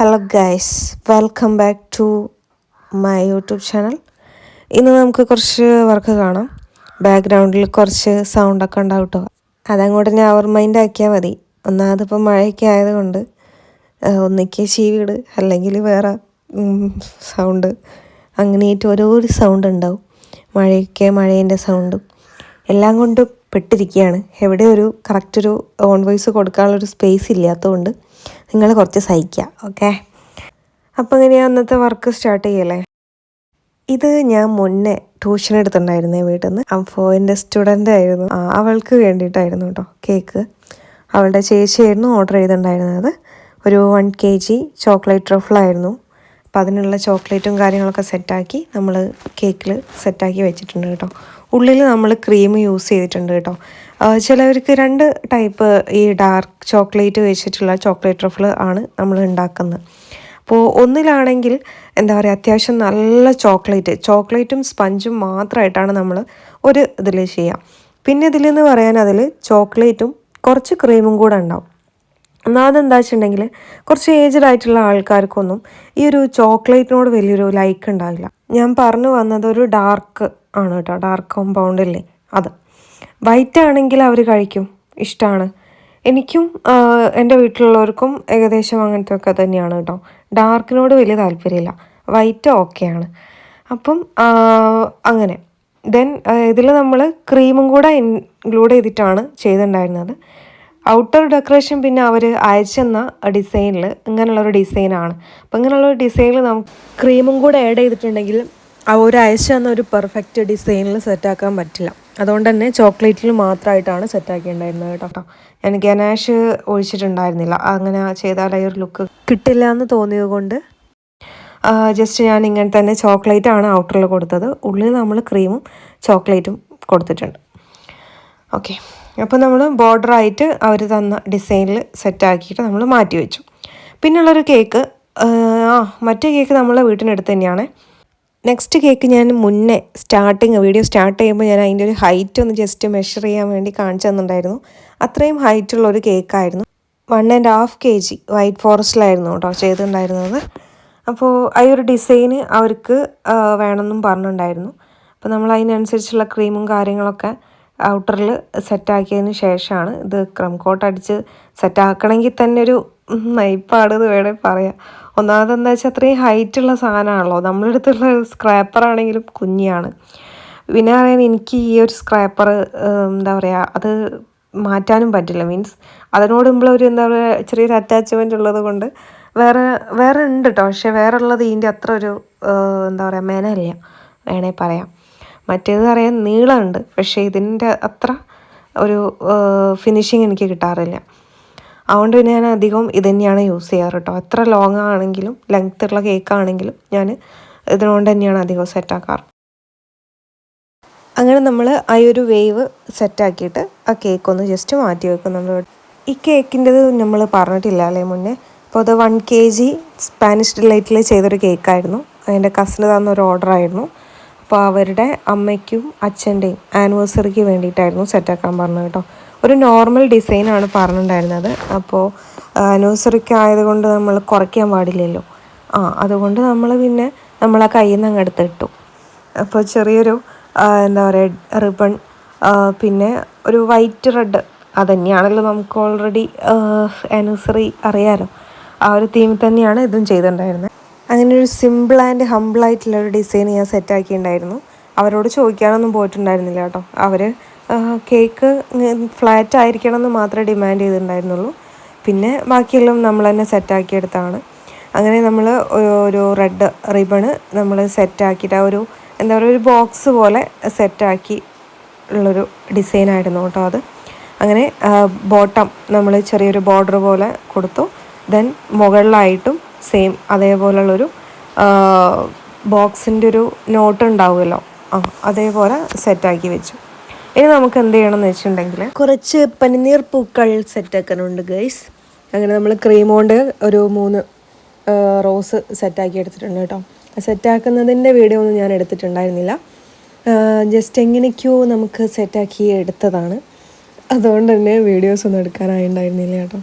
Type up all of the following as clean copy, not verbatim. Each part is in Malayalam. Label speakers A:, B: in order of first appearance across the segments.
A: Hello guys, welcome back to my YouTube channel. ഇന്ന് നമുക്ക് കുറച്ച് വർക്ക് കാണാം. ബാക്ക്ഗ്രൗണ്ടിൽ കുറച്ച് സൗണ്ടൊക്കെ ഉണ്ടാവും കേട്ടോ. അതങ്ങോട്ട് ഞാൻ മൈൻഡ് ആക്കിയാൽ മതി. ഒന്നാമതിപ്പോൾ മഴയൊക്കെ ആയതുകൊണ്ട് ഒന്നിക്ക് ചീവീട് അല്ലെങ്കിൽ വേറെ സൗണ്ട് അങ്ങനെയായിട്ട് ഓരോ സൗണ്ട് ഉണ്ടാവും. മഴേൻ്റെ സൗണ്ടും എല്ലാം കൊണ്ടും പെട്ടിരിക്കുകയാണ്. എവിടെ ഒരു കറക്റ്റൊരു ഓൺ വോയിസ് കൊടുക്കാനുള്ളൊരു സ്പേസ് ഇല്ലാത്തതുകൊണ്ട് നിങ്ങൾ കുറച്ച് സഹിക്കുക, ഓക്കെ? അപ്പോൾ ഇങ്ങനെയാ അന്നത്തെ വർക്ക് സ്റ്റാർട്ട് ചെയ്യല്ലേ. ഇത് ഞാൻ മുന്നേ ട്യൂഷൻ എടുത്തിട്ടുണ്ടായിരുന്നേ വീട്ടിൽ നിന്ന്. അപ്പോൾ എൻ്റെ സ്റ്റുഡൻ്റ് ആയിരുന്നു, അവൾക്ക് വേണ്ടിയിട്ടായിരുന്നു കേട്ടോ കേക്ക്. അവളുടെ ചേച്ചിയായിരുന്നു ഓർഡർ ചെയ്തിട്ടുണ്ടായിരുന്നത്. ഒരു 1 kg ചോക്ലേറ്റ് ട്രഫിളായിരുന്നു. അപ്പോൾ അതിനുള്ള ചോക്ലേറ്റും കാര്യങ്ങളൊക്കെ സെറ്റാക്കി നമ്മൾ കേക്കിൽ സെറ്റാക്കി വെച്ചിട്ടുണ്ട് കേട്ടോ. ഉള്ളിൽ നമ്മൾ ക്രീം യൂസ് ചെയ്തിട്ടുണ്ട് കേട്ടോ. ചിലവർക്ക് 2 ടൈപ്പ് ഈ ഡാർക്ക് ചോക്ലേറ്റ് വെച്ചിട്ടുള്ള ചോക്ലേറ്റ് ട്രഫിൾ ആണ് നമ്മൾ ഉണ്ടാക്കുന്നത്. അപ്പോൾ ഒന്നിലാണെങ്കിൽ എന്താ പറയുക, അത്യാവശ്യം നല്ല ചോക്ലേറ്റും സ്പഞ്ചും മാത്രമായിട്ടാണ് നമ്മൾ ഒരു ഇതിൽ ചെയ്യുക. പിന്നെ ഇതിലെന്ന് പറയാൻ അതിൽ ചോക്ലേറ്റും കുറച്ച് ക്രീമും കൂടെ ഉണ്ടാവും. ഒന്നാമതെന്താ വെച്ചിട്ടുണ്ടെങ്കിൽ കുറച്ച് ഏജ്ഡ് ആയിട്ടുള്ള ആൾക്കാർക്കൊന്നും ഈ ഒരു ചോക്ലേറ്റിനോട് വലിയൊരു ലൈക്ക് ഉണ്ടാവില്ല. ഞാൻ പറഞ്ഞു വന്നത് ഒരു ഡാർക്ക് ആണ് കേട്ടോ, ഡാർക്ക് കോമ്പൗണ്ടില്ലേ അത്. വൈറ്റ് ആണെങ്കിൽ അവർ കഴിക്കും, ഇഷ്ടമാണ്. എനിക്കും എൻ്റെ വീട്ടിലുള്ളവർക്കും ഏകദേശം അങ്ങനത്തെ ഒക്കെ തന്നെയാണ് കേട്ടോ. ഡാർക്കിനോട് വലിയ താല്പര്യമില്ല, വൈറ്റ് ഓക്കെയാണ്. അപ്പം അങ്ങനെ ഇതിൽ നമ്മൾ ക്രീമും കൂടെ ഇൻക്ലൂഡ് ചെയ്തിട്ടാണ് ചെയ്തിട്ടുണ്ടായിരുന്നത്. ഔട്ടർ ഡെക്കറേഷൻ പിന്നെ അവർ അയച്ചെന്ന ഡിസൈനിൽ ഇങ്ങനെയുള്ളൊരു ഡിസൈനാണ്. അപ്പം ഇങ്ങനെയുള്ളൊരു ഡിസൈനിൽ നമുക്ക് ക്രീമും കൂടെ ആഡ് ചെയ്തിട്ടുണ്ടെങ്കിൽ അവർ അയച്ചു തന്ന ഒരു പെർഫെക്റ്റ് ഡിസൈനിൽ സെറ്റാക്കാൻ പറ്റില്ല. അതുകൊണ്ട് തന്നെ ചോക്ലേറ്റിൽ മാത്രമായിട്ടാണ് സെറ്റാക്കിയിട്ടുണ്ടായിരുന്നത് കേട്ടോ. ഞാൻ ഗനാഷ് ഒഴിച്ചിട്ടുണ്ടായിരുന്നില്ല, അങ്ങനെ ചെയ്താൽ ഈ ഒരു ലുക്ക് കിട്ടില്ല എന്ന് തോന്നിയത് കൊണ്ട് ജസ്റ്റ് ഞാൻ ഇങ്ങനെ തന്നെ ചോക്ലേറ്റാണ് ഔട്ടറിൽ കൊടുത്തത്. ഉള്ളിൽ നമ്മൾ ക്രീമും ചോക്ലേറ്റും കൊടുത്തിട്ടുണ്ട്. ഓക്കെ, അപ്പോൾ നമ്മൾ ബോർഡറായിട്ട് അവർ തന്ന ഡിസൈനിൽ സെറ്റാക്കിയിട്ട് നമ്മൾ മാറ്റി വെച്ചു. പിന്നുള്ളൊരു കേക്ക്, മറ്റേ കേക്ക് നമ്മളെ വീട്ടിനടുത്ത് തന്നെയാണ്. നെക്സ്റ്റ് കേക്ക് ഞാൻ മുന്നേ വീഡിയോ സ്റ്റാർട്ട് ചെയ്യുമ്പോൾ ഞാൻ അതിൻ്റെ ഒരു ഹൈറ്റ് ഒന്ന് ജസ്റ്റ് മെഷർ ചെയ്യാൻ വേണ്ടി കാണിച്ചു തന്നിട്ടുണ്ടായിരുന്നു. അത്രയും ഹൈറ്റുള്ളൊരു കേക്കായിരുന്നു. 1.5 kg വൈറ്റ് ഫോറസ്റ്റിലായിരുന്നു കേട്ടോ ചെയ്തിട്ടുണ്ടായിരുന്നത്. അപ്പോൾ ആ ഒരു ഡിസൈന് അവർക്ക് വേണമെന്നും പറഞ്ഞിട്ടുണ്ടായിരുന്നു. അപ്പോൾ നമ്മൾ അതിനനുസരിച്ചുള്ള ക്രീമും കാര്യങ്ങളൊക്കെ ഔട്ടറിൽ സെറ്റാക്കിയതിന് ശേഷമാണ് ഇത് ക്രം കോട്ട് അടിച്ച് സെറ്റാക്കണമെങ്കിൽ തന്നെ ഒരു നൈപ്പാടെന്ന് വേണേൽ പറയാം. ഒന്നാമത് എന്താ വെച്ചാൽ അത്രയും ഹൈറ്റുള്ള സാധനമാണല്ലോ. നമ്മുടെ അടുത്തുള്ള സ്ക്രാപ്പറാണെങ്കിലും കുഞ്ഞിയാണ്. പിന്നെ പറയാൻ എനിക്ക് ഈ ഒരു സ്ക്രാപ്പർ എന്താ പറയുക, അത് മാറ്റാനും പറ്റില്ല. മീൻസ് അതിനോട് നമ്മളൊരു എന്താ പറയുക ചെറിയൊരു അറ്റാച്ച്മെൻ്റ് ഉള്ളത് കൊണ്ട് വേറെ ഉണ്ട് കേട്ടോ. പക്ഷേ വേറെ ഉള്ളത് ഇതിൻ്റെ അത്ര ഒരു എന്താ പറയുക മേനല്ല വേണേൽ പറയാം. മറ്റേത് പറയാൻ നീളമുണ്ട്, പക്ഷേ ഇതിൻ്റെ അത്ര ഒരു ഫിനിഷിങ് എനിക്ക് കിട്ടാറില്ല. അതുകൊണ്ട് പിന്നെ ഞാൻ അധികം ഇത് തന്നെയാണ് യൂസ് ചെയ്യാറ് കേട്ടോ. എത്ര ലോങ് ആണെങ്കിലും ലെങ്ത് ഉള്ള കേക്കാണെങ്കിലും ഞാൻ ഇതിനുകൊണ്ട് തന്നെയാണ് അധികം സെറ്റാക്കാറ്. അങ്ങനെ നമ്മൾ ആ ഒരു വേവ് സെറ്റാക്കിയിട്ട് ആ കേക്കൊന്ന് ജസ്റ്റ് മാറ്റി വെക്കും നമ്മൾ. ഈ കേക്കിൻ്റെത് നമ്മൾ പറഞ്ഞിട്ടില്ല അല്ലേ മുന്നേ. അപ്പോൾ അത് 1 kg സ്പാനിഷ് ഡിലൈറ്റിൽ ചെയ്തൊരു കേക്കായിരുന്നു. അതിൻ്റെ കസിന് തന്നൊരു ഓർഡറായിരുന്നു. അപ്പോൾ അവരുടെ അമ്മയ്ക്കും അച്ഛൻ്റെയും ആനിവേഴ്സറിക്ക് വേണ്ടിയിട്ടായിരുന്നു സെറ്റാക്കാൻ പറഞ്ഞത് കേട്ടോ. ഒരു നോർമൽ ഡിസൈനാണ് പറഞ്ഞിട്ടുണ്ടായിരുന്നത്. അപ്പോൾ ആനിവേഴ്സറിക്ക് ആയതുകൊണ്ട് നമ്മൾ കുറയ്ക്കാൻ പാടില്ലല്ലോ. അതുകൊണ്ട് നമ്മൾ പിന്നെ നമ്മളെ കയ്യിൽ നിന്ന് അങ്ങ് എടുത്തിട്ടു. അപ്പോൾ ചെറിയൊരു എന്താ പറയുക റിബൺ, പിന്നെ ഒരു വൈറ്റ് റെഡ്, അതുതന്നെയാണല്ലോ നമുക്ക് ഓൾറെഡി ആനിവേഴ്സറി അറിയാമല്ലോ. ആ ഒരു തീമിൽ തന്നെയാണ് ഇതും ചെയ്തിട്ടുണ്ടായിരുന്നത്. അങ്ങനെ ഒരു സിമ്പിൾ ആൻഡ് ഹംബിളായിട്ടുള്ളൊരു ഡിസൈൻ ഞാൻ സെറ്റാക്കിയിട്ടുണ്ടായിരുന്നു. അവരോട് ചോദിക്കാനൊന്നും പോയിട്ടുണ്ടായിരുന്നില്ല കേട്ടോ. അവർ കേക്ക് ഫ്ലാറ്റ് ആയിരിക്കണം എന്ന് മാത്രമേ ഡിമാൻഡ് ചെയ്തിട്ടുണ്ടായിരുന്നുള്ളൂ. പിന്നെ ബാക്കിയെല്ലാം നമ്മൾ തന്നെ സെറ്റാക്കിയെടുത്താണ്. അങ്ങനെ നമ്മൾ ഒരു റെഡ് റിബണ് നമ്മൾ സെറ്റാക്കിയിട്ട് ആ ഒരു എന്താ പറയുക ഒരു ബോക്സ് പോലെ സെറ്റാക്കി ഉള്ളൊരു ഡിസൈനായിരുന്നു കേട്ടോ അത്. അങ്ങനെ ബോട്ടം നമ്മൾ ചെറിയൊരു ബോർഡർ പോലെ കൊടുത്തു. ദെൻ മുകളിലായിട്ടും സെയിം അതേപോലുള്ളൊരു ബോക്സിൻ്റെ ഒരു നോട്ട് ഉണ്ടാവുമല്ലോ, അതേപോലെ സെറ്റാക്കി വെച്ചു. ഇനി നമുക്ക് എന്ത് ചെയ്യണമെന്ന് വെച്ചിട്ടുണ്ടെങ്കിൽ കുറച്ച് പനിനീർ പൂക്കൾ സെറ്റാക്കാനുണ്ട് ഗൈസ്. അങ്ങനെ നമ്മൾ ക്രീം കൊണ്ട് ഒരു 3 റോസ് സെറ്റാക്കി എടുത്തിട്ടുണ്ട് കേട്ടോ. സെറ്റാക്കുന്നതിൻ്റെ വീഡിയോ ഒന്നും ഞാൻ എടുത്തിട്ടുണ്ടായിരുന്നില്ല, ജസ്റ്റ് എങ്ങനെയൊക്കെയോ നമുക്ക് സെറ്റാക്കി എടുത്തതാണ്. അതുകൊണ്ട് തന്നെ വീഡിയോസ് ഒന്നും എടുക്കാനായിട്ടുണ്ടായിരുന്നില്ല കേട്ടോ.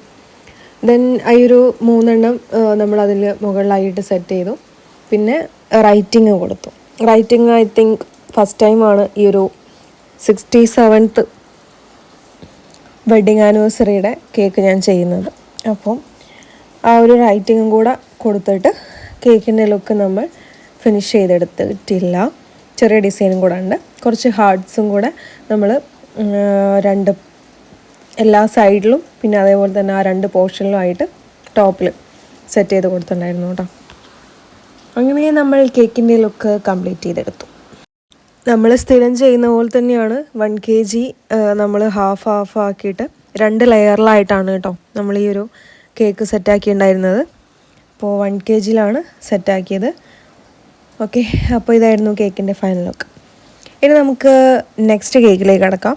A: ദെൻ ഈ ഒരു 3 നമ്മളതിൽ മുകളിലായിട്ട് സെറ്റ് ചെയ്തു. പിന്നെ റൈറ്റിങ് കൊടുത്തു. റൈറ്റിങ് ഐ തിങ്ക് ഫസ്റ്റ് ടൈമാണ് ഈ ഒരു 67th വെഡ്ഡിങ് ആനിവേഴ്സറിയുടെ കേക്ക് ഞാൻ ചെയ്യുന്നത്. അപ്പം ആ ഒരു റൈറ്റിങ്ങും കൂടെ കൊടുത്തിട്ട് കേക്കിൻ്റെ ലുക്ക് നമ്മൾ ഫിനിഷ് ചെയ്തെടുത്തിട്ടില്ല. ചെറിയ ഡിസൈനും കൂടെ ഉണ്ട്. കുറച്ച് ഹാർട്ട്സും കൂടെ നമ്മൾ എല്ലാ സൈഡിലും പിന്നെ അതേപോലെ തന്നെ ആ 2 പോർഷനിലുമായിട്ട് ടോപ്പിൽ സെറ്റ് ചെയ്ത് കൊടുത്തിട്ടുണ്ടായിരുന്നു കേട്ടോ. അങ്ങനെ നമ്മൾ കേക്കിൻ്റെ ലുക്ക് കംപ്ലീറ്റ് ചെയ്തെടുത്തു. നമ്മൾ സ്ഥിരം ചെയ്യുന്ന പോലെ തന്നെയാണ് 1 kg നമ്മൾ ഹാഫ് ആക്കിയിട്ട് 2 ലെയറിലായിട്ടാണ് കേട്ടോ നമ്മൾ ഈ ഒരു കേക്ക് സെറ്റാക്കിയിട്ടുണ്ടായിരുന്നത്. അപ്പോൾ 1 kgയിലാണ് സെറ്റാക്കിയത്. ഓക്കെ, അപ്പോൾ ഇതായിരുന്നു കേക്കിൻ്റെ ഫൈനൽ ലുക്ക്. ഇനി നമുക്ക് നെക്സ്റ്റ് കേക്കിലേക്ക് കടക്കാം.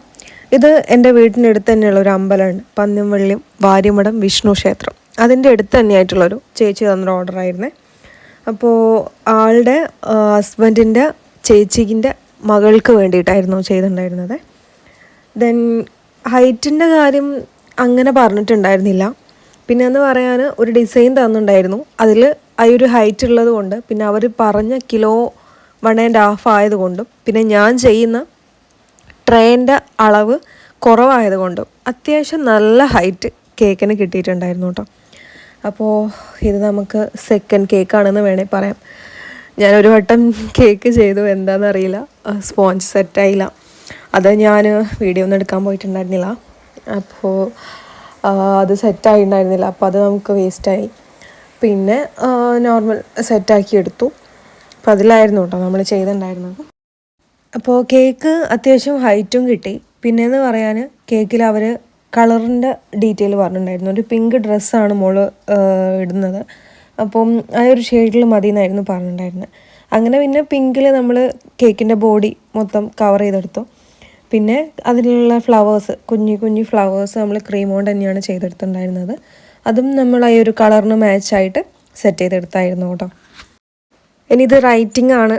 A: ഇത് എൻ്റെ വീടിൻ്റെ അടുത്ത് തന്നെയുള്ള ഒരു അമ്പലമുണ്ട്, പന്നിയംവള്ളിയും വാര്യമഠം വിഷ്ണു ക്ഷേത്രം. അതിൻ്റെ അടുത്ത് തന്നെയായിട്ടുള്ളൊരു ചേച്ചി തന്നൊരു ഓർഡറായിരുന്നേ. അപ്പോൾ ആളുടെ ഹസ്ബൻഡിൻ്റെ ചേച്ചിൻ്റെ മകൾക്ക് വേണ്ടിയിട്ടായിരുന്നു ചെയ്തിട്ടുണ്ടായിരുന്നത്. ദെൻ ഹൈറ്റിൻ്റെ കാര്യം അങ്ങനെ പറഞ്ഞിട്ടുണ്ടായിരുന്നില്ല. പിന്നെ എന്ന് പറയാൻ ഒരു ഡിസൈൻ തന്നിട്ടുണ്ടായിരുന്നു. അതിൽ ആ ഒരു ഹൈറ്റ് ഉള്ളത് കൊണ്ട്, പിന്നെ അവർ പറഞ്ഞ കിലോ 1.5 ആയതുകൊണ്ടും, പിന്നെ ഞാൻ ചെയ്യുന്ന ട്രേൻ്റെ അളവ് കുറവായതുകൊണ്ടും അത്യാവശ്യം നല്ല ഹൈറ്റ് കേക്കിന് കിട്ടിയിട്ടുണ്ടായിരുന്നു കേട്ടോ. അപ്പോൾ ഇത് നമുക്ക് സെക്കൻഡ് കേക്കാണെന്ന് വേണമെങ്കിൽ പറയാം. ഞാനൊരു വട്ടം കേക്ക് ചെയ്തു, എന്താണെന്നറിയില്ല, സ്പോഞ്ച് സെറ്റായില്ല. അത് ഞാൻ വീഡിയോ ഒന്നും എടുക്കാൻ പോയിട്ടുണ്ടായിരുന്നില്ല. അപ്പോൾ അത് സെറ്റായിട്ടുണ്ടായിരുന്നില്ല. അപ്പോൾ അത് നമുക്ക് വേസ്റ്റായി. പിന്നെ നോർമൽ സെറ്റാക്കി എടുത്തു. അപ്പോൾ അതിലായിരുന്നു കേട്ടോ നമ്മൾ ചെയ്തിട്ടുണ്ടായിരുന്നത്. അപ്പോൾ കേക്ക് അത്യാവശ്യം ഹൈറ്റും കിട്ടി. പിന്നെയെന്ന് പറയാൻ കേക്കിൽ അവർ കളറിൻ്റെ ഡീറ്റെയിൽ പറഞ്ഞിട്ടുണ്ടായിരുന്നു. ഒരു പിങ്ക് ഡ്രസ്സാണ് മോള് ഇടുന്നത്. അപ്പം ആ ഒരു ഷെയ്ഡിൽ മതി എന്നായിരുന്നു പറഞ്ഞിട്ടുണ്ടായിരുന്നത്. അങ്ങനെ പിന്നെ പിങ്കിൽ നമ്മൾ കേക്കിൻ്റെ ബോഡി മൊത്തം കവർ ചെയ്തെടുത്തു. പിന്നെ അതിലുള്ള ഫ്ലവേഴ്സ്, കുഞ്ഞു ഫ്ലവേഴ്സ് നമ്മൾ ക്രീം കൊണ്ട് തന്നെയാണ് ചെയ്തെടുത്തിട്ടുണ്ടായിരുന്നത്. അതും നമ്മൾ ആ ഒരു കളറിന് മാച്ചായിട്ട് സെറ്റ് ചെയ്തെടുത്തായിരുന്നു കേട്ടോ. ഇനി ഇത് റൈറ്റിംഗ് ആണ്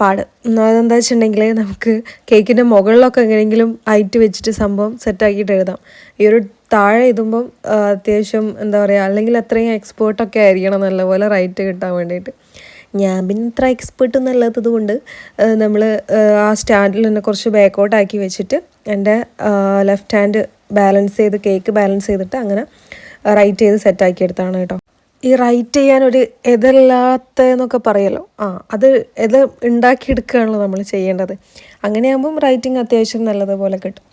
A: പാട്. അതെന്താ വെച്ചിട്ടുണ്ടെങ്കിൽ നമുക്ക് കേക്കിൻ്റെ മുകളിലൊക്കെ എങ്ങനെയെങ്കിലും ഹൈറ്റ് വെച്ചിട്ട് സംഭവം സെറ്റാക്കിയിട്ട് എഴുതാം. ഈ ഒരു താഴെ എഴുതുമ്പം അത്യാവശ്യം എന്താ പറയുക, അല്ലെങ്കിൽ അത്രയും എക്സ്പേർട്ടൊക്കെ ആയിരിക്കണം നല്ലപോലെ റൈറ്റ് കിട്ടാൻ വേണ്ടിയിട്ട്. ഞാൻ പിന്നെ ഇത്ര എക്സ്പേർട്ടൊന്നും അല്ലാത്തത് കൊണ്ട് നമ്മൾ ആ സ്റ്റാൻഡിൽ തന്നെ കുറച്ച് ബാക്കോട്ടാക്കി വെച്ചിട്ട് എൻ്റെ ലെഫ്റ്റ് ഹാൻഡ് കേക്ക് ബാലൻസ് ചെയ്തിട്ട് അങ്ങനെ റൈറ്റ് ചെയ്ത് സെറ്റാക്കി എടുത്താണ് കേട്ടോ. ഈ റൈറ്റ് ചെയ്യാനൊരു എതല്ലാത്തതെന്നൊക്കെ പറയല്ലോ, അത് ഉണ്ടാക്കിയെടുക്കുകയാണല്ലോ നമ്മൾ ചെയ്യേണ്ടത്. അങ്ങനെയാകുമ്പം റൈറ്റിംഗ് അത്യാവശ്യം നല്ലതുപോലെ കിട്ടും.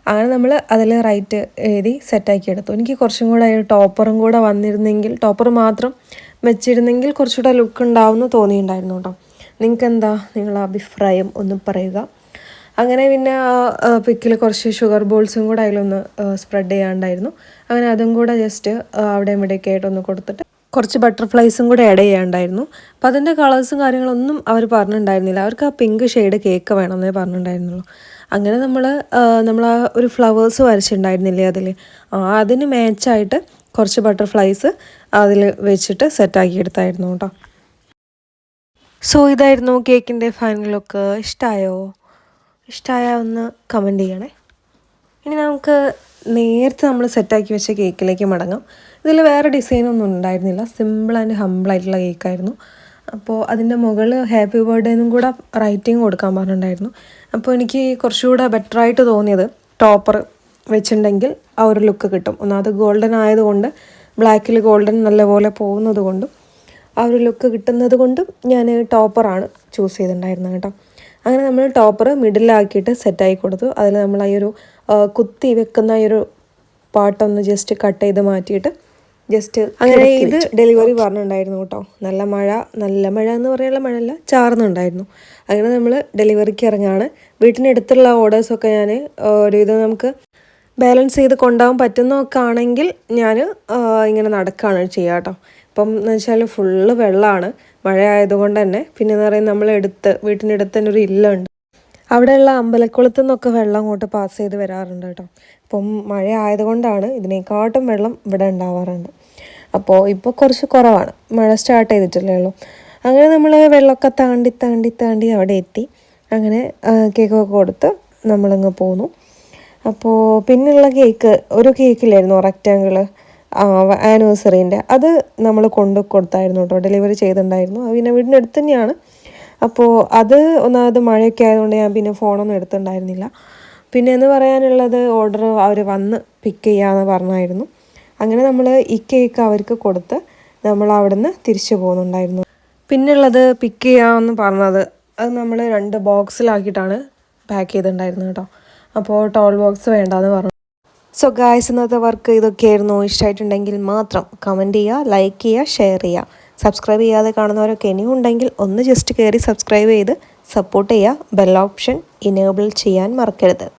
A: അങ്ങനെ നമ്മൾ അതിൽ റൈറ്റ് എഴുതി സെറ്റാക്കി എടുത്തു. എനിക്ക് കുറച്ചും കൂടെ ടോപ്പറും കൂടെ വന്നിരുന്നെങ്കിൽ, ടോപ്പർ മാത്രം വെച്ചിരുന്നെങ്കിൽ കുറച്ചുകൂടെ ലുക്ക് ഉണ്ടാവുമെന്ന് തോന്നിയിട്ടുണ്ടായിരുന്നു കേട്ടോ. നിങ്ങൾക്ക് എന്താ നിങ്ങളുടെ അഭിപ്രായം ഒന്ന് പറയുക. അങ്ങനെ പിന്നെ പിക്കിൽ കുറച്ച് ഷുഗർ ബോൾസും കൂടെ അതിലൊന്ന് സ്പ്രെഡ് ചെയ്യാണ്ടായിരുന്നു. അങ്ങനെ അതും കൂടെ ജസ്റ്റ് അവിടെ ഇവിടെയൊക്കെ ആയിട്ടൊന്ന് കൊടുത്തിട്ട് കുറച്ച് ബട്ടർഫ്ലൈസും കൂടെ ആഡ് ചെയ്യാണ്ടായിരുന്നു. അപ്പോൾ അതിൻ്റെ കളേഴ്സും കാര്യങ്ങളൊന്നും അവർ പറഞ്ഞിട്ടുണ്ടായിരുന്നില്ല. അവർക്ക് ആ പിങ്ക് ഷെയ്ഡ് കേക്ക് വേണമെന്നേ പറഞ്ഞിട്ടുണ്ടായിരുന്നുള്ളൂ. അങ്ങനെ നമ്മൾ ആ ഒരു ഫ്ലവേഴ്സ് വരച്ചിട്ടുണ്ടായിരുന്നില്ലേ അതിൽ, അതിന് മാച്ചായിട്ട് കുറച്ച് ബട്ടർഫ്ലൈസ് അതിൽ വെച്ചിട്ട് സെറ്റാക്കി എടുത്തായിരുന്നു കേട്ടോ. സോ ഇതായിരുന്നു കേക്കിൻ്റെ ഫൈനൽ ലുക്ക്. ഇഷ്ടമായാൽ ഒന്ന് കമൻറ്റ് ചെയ്യണേ. ഇനി നമുക്ക് നേരത്തെ നമ്മൾ സെറ്റാക്കി വെച്ച കേക്കിലേക്ക് മടങ്ങാം. ഇതിൽ വേറെ ഡിസൈനൊന്നും ഉണ്ടായിരുന്നില്ല, സിമ്പിൾ ആൻഡ് ഹമ്പിളായിട്ടുള്ള കേക്കായിരുന്നു. അപ്പോൾ അതിൻ്റെ മുകളിൽ ഹാപ്പി ബർത്ത്ഡേ എന്നും കൂടെ റൈറ്റിംഗ് കൊടുക്കാൻ പറഞ്ഞിട്ടുണ്ടായിരുന്നു. അപ്പോൾ എനിക്ക് കുറച്ചുകൂടെ ബെറ്ററായിട്ട് തോന്നിയത് ടോപ്പർ വെച്ചിട്ടുണ്ടെങ്കിൽ ആ ഒരു ലുക്ക് കിട്ടും. ഒന്നാമത് ഗോൾഡൻ ആയതുകൊണ്ട്, ബ്ലാക്കിൽ ഗോൾഡൻ നല്ലപോലെ പോകുന്നത് കൊണ്ടും ആ ഒരു ലുക്ക് കിട്ടുന്നത് കൊണ്ടും ഞാൻ ടോപ്പറാണ് ചൂസ് ചെയ്തിട്ടുണ്ടായിരുന്നത് കേട്ടോ. അങ്ങനെ നമ്മൾ ടോപ്പർ മിഡിലാക്കിയിട്ട് സെറ്റാക്കി കൊടുത്തു. അതിൽ നമ്മൾ ആ ഒരു കുത്തി വെക്കുന്ന ഈ ഒരു പാട്ടൊന്ന് ജസ്റ്റ് കട്ട് ചെയ്ത് മാറ്റിയിട്ട് ജസ്റ്റ് അങ്ങനെ ഇത് ഡെലിവറി പറഞ്ഞിട്ടുണ്ടായിരുന്നു കേട്ടോ. നല്ല മഴ എന്ന് പറയാനുള്ള മഴയല്ല, ചാർന്നുണ്ടായിരുന്നു. അങ്ങനെ നമ്മൾ ഡെലിവറിക്ക് ഇറങ്ങാണ്. വീട്ടിനടുത്തുള്ള ഓർഡേഴ്സൊക്കെ ഞാൻ ഒരുവിധം നമുക്ക് ബാലൻസ് ചെയ്ത് കൊണ്ടുപോകാൻ പറ്റുന്നതൊക്കെ ആണെങ്കിൽ ഞാൻ ഇങ്ങനെ നടക്കുകയാണ് ചെയ്യുക കേട്ടോ. ഇപ്പം എന്ന് വെച്ചാൽ ഫുള്ള് വെള്ളമാണ് മഴ ആയതുകൊണ്ട് തന്നെ. പിന്നെ എന്ന് പറയുന്നത് വീട്ടിനടുത്ത് തന്നെ ഒരു ഇല്ലുണ്ട്. അവിടെയുള്ള അമ്പലക്കുളത്തു നിന്നൊക്കെ വെള്ളം അങ്ങോട്ട് പാസ് ചെയ്ത് വരാറുണ്ട് കേട്ടോ. ഇപ്പം മഴ ആയതുകൊണ്ടാണ് ഇതിനേക്കാട്ടും വെള്ളം ഇവിടെ ഉണ്ടാവാറുണ്ട്. അപ്പോൾ ഇപ്പോൾ കുറച്ച് കുറവാണ്, മഴ സ്റ്റാർട്ട് ചെയ്തിട്ടല്ലേ ഉള്ളൂ. അങ്ങനെ നമ്മൾ വെള്ളമൊക്കെ താണ്ടി അവിടെ എത്തി. അങ്ങനെ കേക്കൊക്കെ കൊടുത്ത് നമ്മളങ്ങ് പോന്നു. അപ്പോൾ പിന്നെയുള്ള ഒരു കേക്കില്ലായിരുന്നു റെക്റ്റാങ്കിൾ, ആനിവേഴ്സറീൻ്റെ അത് നമ്മൾ കൊണ്ട് കൊടുത്തായിരുന്നു കേട്ടോ, ഡെലിവറി ചെയ്തിട്ടുണ്ടായിരുന്നു. അത് പിന്നെ വീടിൻ്റെ അടുത്ത് തന്നെയാണ്. അപ്പോൾ അത് ഒന്നാമത് മഴയൊക്കെ ആയതുകൊണ്ട് ഞാൻ പിന്നെ ഫോണൊന്നും എടുത്തിട്ടുണ്ടായിരുന്നില്ല. പിന്നെ എന്ന് പറയാനുള്ളത് ഓർഡർ അവർ വന്ന് പിക്ക് ചെയ്യാമെന്ന് പറഞ്ഞായിരുന്നു. അങ്ങനെ നമ്മൾ ഈ കേക്ക് അവർക്ക് കൊടുത്ത് നമ്മൾ അവിടെ നിന്ന് തിരിച്ചു പോകുന്നുണ്ടായിരുന്നു. പിന്നുള്ളത് പിക്ക് ചെയ്യാമെന്ന് പറഞ്ഞത് അത് നമ്മൾ 2 ബോക്സിലാക്കിയിട്ടാണ് പാക്ക് ചെയ്തിട്ടുണ്ടായിരുന്നത് കേട്ടോ. അപ്പോൾ ടോൾ ബോക്സ് വേണ്ടാന്ന് പറഞ്ഞു. സോ ഗായ്സ്, ഇന്നത്തെ വർക്ക് ഇതൊക്കെയായിരുന്നു. ഇഷ്ടമായിട്ടുണ്ടെങ്കിൽ മാത്രം കമൻറ്റ് ചെയ്യുക, ലൈക്ക് ചെയ്യുക, ഷെയർ ചെയ്യുക. സബ്സ്ക്രൈബ് ചെയ്യാതെ കാണുന്നവരൊക്കെ ഇനിയും ഉണ്ടെങ്കിൽ ഒന്ന് ജസ്റ്റ് കയറി സബ്സ്ക്രൈബ് ചെയ്ത് സപ്പോർട്ട് ചെയ്യുക. ബെൽ ഓപ്ഷൻ ഇനേബിൾ ചെയ്യാൻ മറക്കരുത്.